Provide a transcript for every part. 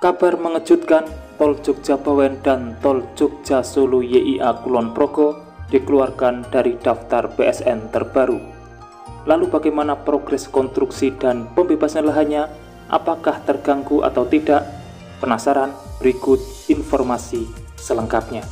Kabar mengejutkan, Tol Jogja Bawen dan Tol Jogja Solo YIA Kulon Progo dikeluarkan dari daftar PSN terbaru. Lalu bagaimana progres konstruksi dan pembebasan lahannya? Apakah terganggu atau tidak? Penasaran? Berikut informasi selengkapnya.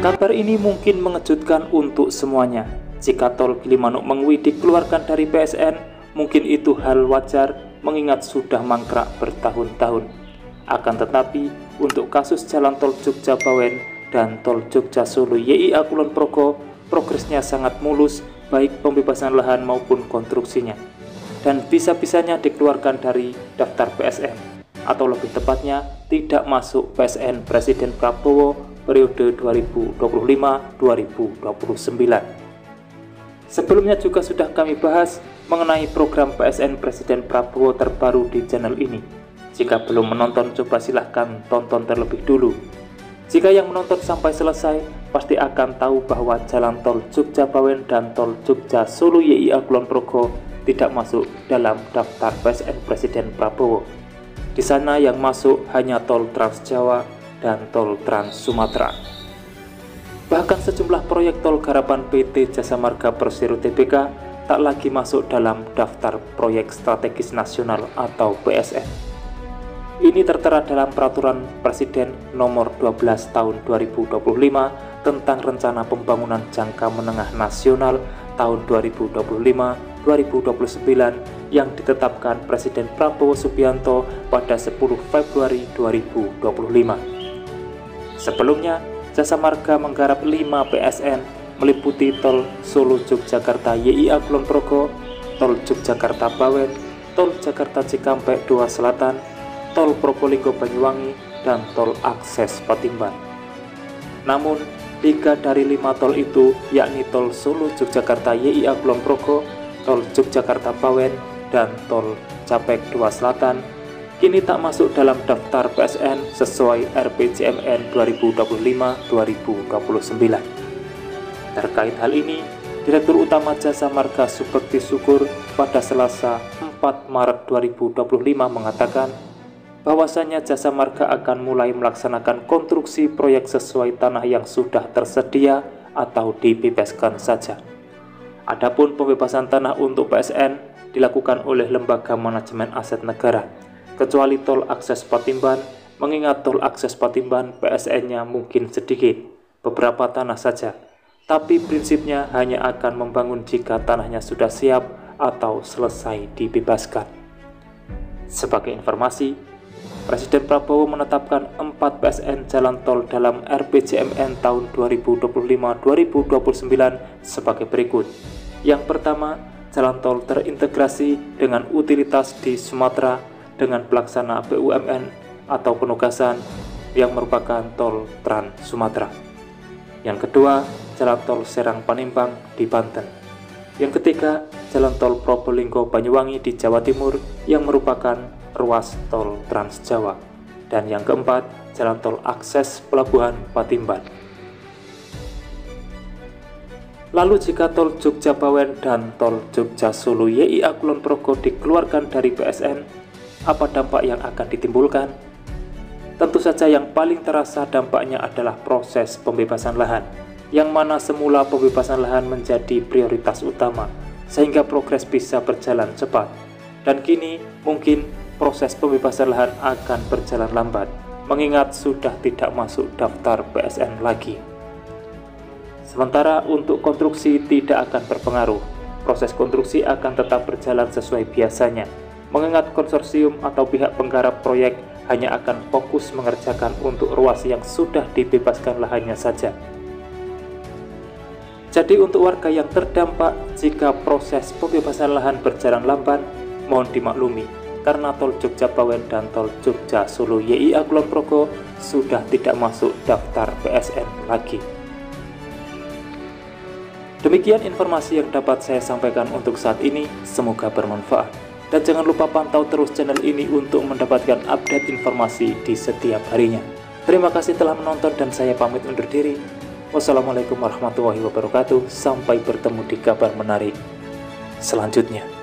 Kabar ini mungkin mengejutkan untuk semuanya. Jika Tol Gilimanuk Mengwi dikeluarkan dari PSN, mungkin itu hal wajar mengingat sudah mangkrak bertahun-tahun. Akan tetapi, untuk kasus jalan Tol Jogja Bawen dan Tol Jogja Solo YIA Kulon Progo, progresnya sangat mulus, baik pembebasan lahan maupun konstruksinya. Dan bisa-bisanya dikeluarkan dari daftar PSN, atau lebih tepatnya tidak masuk PSN Presiden Prabowo periode 2025-2029. Sebelumnya juga sudah kami bahas mengenai program PSN Presiden Prabowo terbaru di channel ini. Jika belum menonton, coba silahkan tonton terlebih dulu. Jika yang menonton sampai selesai, pasti akan tahu bahwa jalan Tol Jogja Bawen dan Tol Jogja Solo YIA Kulon Progo tidak masuk dalam daftar PSN Presiden Prabowo. Di sana yang masuk hanya Tol Trans Jawa dan Tol Trans Sumatera. Bahkan sejumlah proyek tol garapan PT Jasa Marga Persero Tbk tak lagi masuk dalam daftar proyek strategis nasional atau PSN. Ini tertera dalam Peraturan Presiden Nomor 12 Tahun 2025 tentang Rencana Pembangunan Jangka Menengah Nasional tahun 2025-2029 yang ditetapkan Presiden Prabowo Subianto pada 10 Februari 2025. Sebelumnya, Jasa Marga menggarap 5 PSN meliputi Tol Solo Yogyakarta YIA Kulon Progo, Tol Yogyakarta Bawen, Tol Jakarta Cikampek 2 Selatan, Tol Probolinggo Banyuwangi, dan Tol Akses Patimban. Namun, 3 dari 5 tol itu yakni Tol Solo Yogyakarta YIA Kulon Progo, Tol Yogyakarta Bawen, dan Tol Capek 2 Selatan kini tak masuk dalam daftar PSN sesuai RPJMN 2025-2029. Terkait hal ini, Direktur Utama Jasa Marga Subekti Syukur pada Selasa 4 Maret 2025 mengatakan bahwasannya Jasa Marga akan mulai melaksanakan konstruksi proyek sesuai tanah yang sudah tersedia atau dibebaskan saja. Adapun pembebasan tanah untuk PSN dilakukan oleh Lembaga Manajemen Aset Negara, kecuali Tol Akses Patimban, mengingat Tol Akses Patimban PSN-nya mungkin sedikit, beberapa tanah saja, tapi prinsipnya hanya akan membangun jika tanahnya sudah siap atau selesai dibebaskan. Sebagai informasi, Presiden Prabowo menetapkan 4 PSN jalan tol dalam RPJMN tahun 2025-2029 sebagai berikut. Yang pertama, jalan tol terintegrasi dengan utilitas di Sumatera dengan pelaksana BUMN atau penugasan yang merupakan Tol Trans Sumatera. Yang kedua, jalan tol Serang Panimbang di Banten. Yang ketiga, jalan tol Probolinggo Banyuwangi di Jawa Timur yang merupakan ruas tol Trans Jawa. Dan yang keempat, jalan tol akses Pelabuhan Patimban. Lalu jika Tol Jogja Bawen dan Tol Jogja Solo YIA Kulon Progo dikeluarkan dari PSN, apa dampak yang akan ditimbulkan? Tentu saja yang paling terasa dampaknya adalah proses pembebasan lahan, yang mana semula pembebasan lahan menjadi prioritas utama, sehingga progres bisa berjalan cepat. Dan kini mungkin proses pembebasan lahan akan berjalan lambat, mengingat sudah tidak masuk daftar PSN lagi. Sementara untuk konstruksi tidak akan berpengaruh, proses konstruksi akan tetap berjalan sesuai biasanya, mengingat konsorsium atau pihak penggarap proyek hanya akan fokus mengerjakan untuk ruas yang sudah dibebaskan lahannya saja. Jadi untuk warga yang terdampak jika proses pembebasan lahan berjalan lambat, Mohon dimaklumi, karena tol Jogja Bawen dan tol Jogja Solo YIA Kulon Progo sudah tidak masuk daftar PSN lagi. Demikian informasi yang dapat saya sampaikan untuk saat ini, semoga bermanfaat. Dan jangan lupa pantau terus channel ini untuk mendapatkan update informasi di setiap harinya. Terima kasih telah menonton dan saya pamit undur diri. Wassalamualaikum warahmatullahi wabarakatuh. Sampai bertemu di kabar menarik selanjutnya.